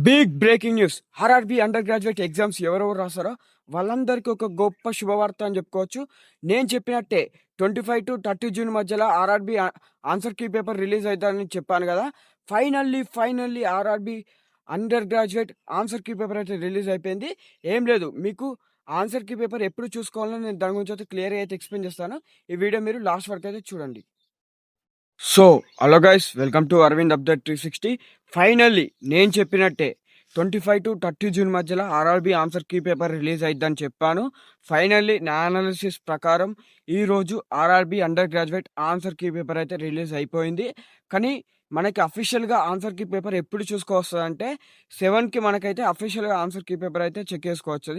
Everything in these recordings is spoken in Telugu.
Big breaking news. RRB undergraduate exams ఎవరెవరు రాస్తారో వాళ్ళందరికీ ఒక గొప్ప శుభవార్త అని చెప్పుకోవచ్చు. నేను చెప్పినట్టే 25 to 30 జూన్ మధ్యలో RRB answer key paper release అవుతుందని చెప్పాను కదా. Finally RRB undergraduate answer key paper అయితే రిలీజ్ అయిపోయింది. ఏం లేదు, మీకు ఆన్సర్ కీ పేపర్ ఎప్పుడు చూసుకోవాలో నేను దాని గురించి అయితే క్లియర్గా అయితే ఎక్స్ప్లెయిన్ చేస్తాను. ఈ వీడియో మీరు లాస్ట్ వరకు అయితే చూడండి. So hello guys, welcome to Aravind update 360. Finally నేను చెప్పినట్టే 25 to 30 జూన్ మధ్యలో RRB answer key paper release అయిద్దని చెప్పాను. ఫైనల్లీ నా అనాలిసిస్ ప్రకారం ఈరోజు RRB undergraduate answer key paper అయితే రిలీజ్ అయిపోయింది. కానీ మనకి అఫీషియల్గా ఆన్సర్ కీ పేపర్ ఎప్పుడు చూసుకోవస్తుంది అంటే 7కి మనకైతే అఫీషియల్గా ఆన్సర్ కీ పేపర్ అయితే చెక్ చేసుకోవచ్చు.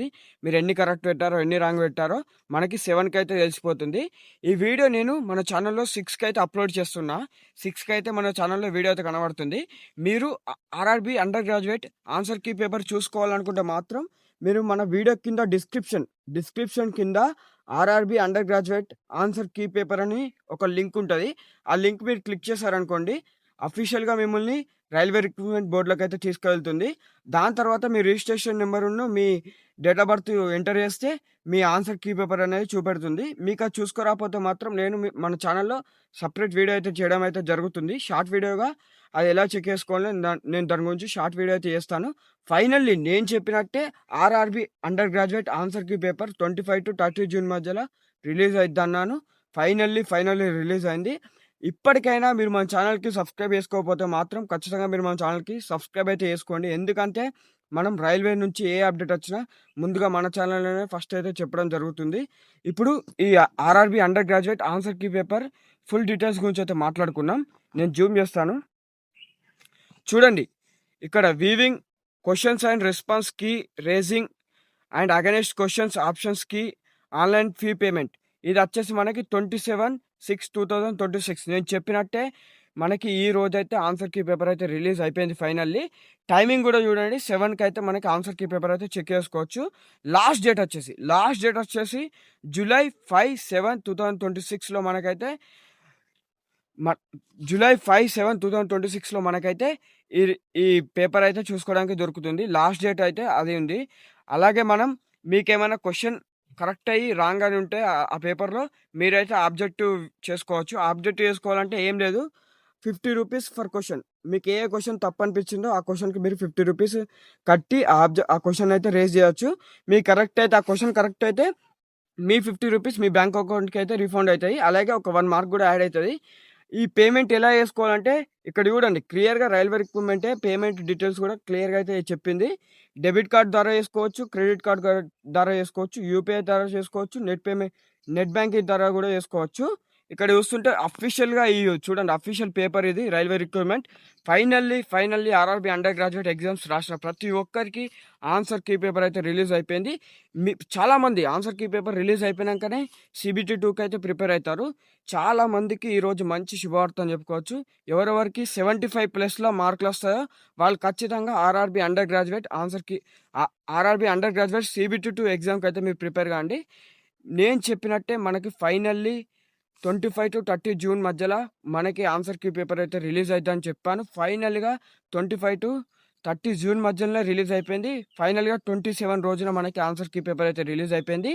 మీరు ఎన్ని కరెక్ట్ పెట్టారో ఎన్ని రాంగ్ పెట్టారో మనకి 7కి అయితే తెలిసిపోతుంది. ఈ వీడియో నేను మన ఛానల్లో 6కి అయితే అప్లోడ్ చేస్తున్నా. 6కి అయితే మన ఛానల్లో వీడియో అయితే కనబడుతుంది. మీరు RRB undergraduate answer key paper చూసుకోవాలనుకుంటే మాత్రం మీరు మన వీడియో కింద డిస్క్రిప్షన్ కింద RRB undergraduate answer key paper అని ఒక లింక్ ఉంటుంది. ఆ లింక్ మీరు క్లిక్ చేశారనుకోండి, అఫీషియల్గా మిమ్మల్ని రైల్వే రిక్రూట్మెంట్ బోర్డులోకి అయితే తీసుకెళ్తుంది. దాని తర్వాత మీ రిజిస్ట్రేషన్ నెంబరును మీ డేట్ ఆఫ్ బర్త్ ఎంటర్ చేస్తే మీ ఆన్సర్ కీ పేపర్ అనేది చూపెడుతుంది. మీకు అది చూసుకోరాకపోతే మాత్రం నేను మన ఛానల్లో సపరేట్ వీడియో అయితే చేయడం అయితే జరుగుతుంది. షార్ట్ వీడియోగా అది ఎలా చెక్ చేసుకోవాలో నేను దాని గురించి షార్ట్ వీడియో అయితే చేస్తాను. ఫైనల్లీ నేను చెప్పినట్టే RRB undergraduate answer key paper 25 to 30 June మధ్యలో రిలీజ్ అయిద్ది అన్నాను. ఫైనల్లీ రిలీజ్ అయింది. ఇప్పటికైనా మీరు మన ఛానల్కి సబ్స్క్రైబ్ చేసుకోకపోతే మాత్రం ఖచ్చితంగా మీరు మన ఛానల్కి సబ్స్క్రైబ్ అయితే చేసుకోండి. ఎందుకంటే మనం రైల్వే నుంచి ఏ అప్డేట్ వచ్చినా ముందుగా మన ఛానల్లోనే ఫస్ట్ అయితే చెప్పడం జరుగుతుంది. ఇప్పుడు ఈ RRB undergraduate answer key paper full details గురించి అయితే మాట్లాడుకున్నాం. నేను జూమ్ చేస్తాను, చూడండి. ఇక్కడ viewing, questions and response key, raising and against questions options key, online fee payment. ఇది వచ్చేసి మనకి 27/6/2026. నేను చెప్పినట్టే మనకి ఈ రోజైతే ఆన్సర్ కీ పేపర్ అయితే రిలీజ్ అయిపోయింది ఫైనల్లీ. టైమింగ్ కూడా చూడండి, 7కి అయితే మనకి ఆన్సర్ కీ పేపర్ అయితే చెక్ చేసుకోవచ్చు. లాస్ట్ డేట్ వచ్చేసి July 5, 7, 2026లో మనకైతే July 5, 7, 2026లో మనకైతే ఈ పేపర్ అయితే చూసుకోవడానికి దొరుకుతుంది. లాస్ట్ డేట్ అయితే అది ఉంది. అలాగే మీకేమైనా క్వశ్చన్ కరెక్ట్ అయ్యి రాంగ్ అని ఉంటే ఆ పేపర్లో మీరైతే ఆబ్జెక్టివ్ చేసుకోవచ్చు. ఆబ్జెక్టివ్ చేసుకోవాలంటే ఏం లేదు, 50 రూపీస్ ఫర్ క్వశ్చన్. మీకు ఏ క్వశ్చన్ తప్పు అనిపించిందో ఆ క్వశ్చన్కి మీరు 50 రూపీస్ కట్టి ఆ క్వశ్చన్ అయితే రేజ్ చేయొచ్చు. మీ కరెక్ట్ అయితే ఆ క్వశ్చన్ కరెక్ట్ అయితే మీ 50 రూపీస్ మీ బ్యాంక్ అకౌంట్కి అయితే రిఫండ్ అవుతాయి. అలాగే ఒక 1 మార్క్ కూడా యాడ్ అవుతుంది. ఈ పేమెంట్ ఎలా చేసుకోవాలంటే ఇక్కడ చూడండి, క్లియర్గా రైల్వే రిక్రూట్మెంటే పేమెంట్ డీటెయిల్స్ కూడా క్లియర్గా అయితే చెప్పింది. డెబిట్ కార్డ్ ద్వారా చేసుకోవచ్చు, క్రెడిట్ కార్డ్ ద్వారా చేసుకోవచ్చు, యూపీఐ ద్వారా చేసుకోవచ్చు, నెట్ బ్యాంకింగ్ ద్వారా కూడా చేసుకోవచ్చు. ఇక్కడ చూస్తుంటే అఫీషియల్గా చూడండి, అఫీషియల్ పేపర్ ఇది railway recruitment. Finally RRB undergraduate exams రాసిన ప్రతి ఒక్కరికి ఆన్సర్ కీ పేపర్ అయితే రిలీజ్ అయిపోయింది. చాలామంది ఆన్సర్ కీ పేపర్ రిలీజ్ అయిపోయినాకనే CBT 2కి అయితే ప్రిపేర్ అవుతారు. చాలామందికి ఈరోజు మంచి శుభవార్త అని చెప్పుకోవచ్చు. ఎవరెవరికి 75+ మార్కులు వస్తాయో వాళ్ళు ఖచ్చితంగా ఆర్ఆర్బీ అండర్ గ్రాడ్యుయేట్ CBT 2 ఎగ్జామ్కి అయితే మీరు ప్రిపేర్ కాండి. నేను చెప్పినట్టే మనకి ఫైనల్లీ 25 to 30 జూన్ మధ్యలో మనకి ఆన్సర్ కీ పేపర్ అయితే రిలీజ్ అవుతుందని చెప్పాను. ఫైనల్గా 25 to 30 జూన్ మధ్యలో రిలీజ్ అయిపోయింది. ఫైనల్గా 27 రోజున మనకి ఆన్సర్ కీ పేపర్ అయితే రిలీజ్ అయిపోయింది.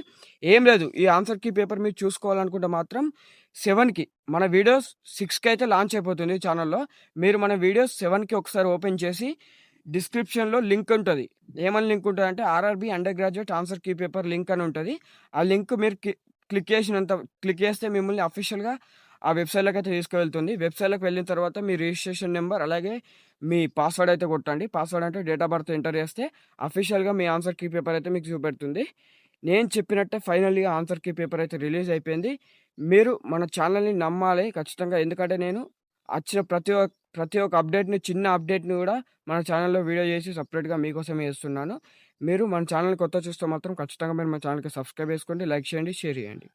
ఏం లేదు, ఈ ఆన్సర్ కీ పేపర్ మీరు చూసుకోవాలనుకుంటే మాత్రం 7కి మన వీడియోస్ 6కి అయితే లాంచ్ అయిపోతుంది ఛానల్లో. మీరు మన వీడియోస్ 7కి ఒకసారి ఓపెన్ చేసి డిస్క్రిప్షన్లో లింక్ ఉంటుంది. ఏమని లింక్ ఉంటుంది అంటే RRB undergraduate answer key paper link అని ఉంటుంది. ఆ లింక్ మీరు క్లిక్ చేస్తే మిమ్మల్ని అఫీషియల్గా ఆ వెబ్సైట్లోకి అయితే తీసుకువెళ్తుంది. వెబ్సైట్లోకి వెళ్ళిన తర్వాత మీ రిజిస్ట్రేషన్ నెంబర్ అలాగే మీ పాస్వర్డ్ అయితే కొట్టండి. పాస్వర్డ్ అంటే డేట్ ఆఫ్ బర్త్ ఎంటర్ చేస్తే అఫీషియల్గా మీ ఆన్సర్ కీ పేపర్ అయితే మీకు చూపెడుతుంది. నేను చెప్పినట్టే ఫైనల్గా ఆన్సర్ కీ పేపర్ అయితే రిలీజ్ అయిపోయింది. మీరు మన ఛానల్ని నమ్మాలి ఖచ్చితంగా, ఎందుకంటే నేను వచ్చిన ప్రతి ఒక్క అప్డేట్ని, చిన్న అప్డేట్ని కూడా మన ఛానల్లో వీడియో చేసి సపరేట్గా మీకోసమే చేస్తున్నాను. మీరు మన ఛానల్ కొత్త చూస్తే మాత్రం ఖచ్చితంగా మీరు మన ఛానల్కి సబ్స్క్రైబ్ చేసుకోండి, లైక్ చేయండి, షేర్ చేయండి.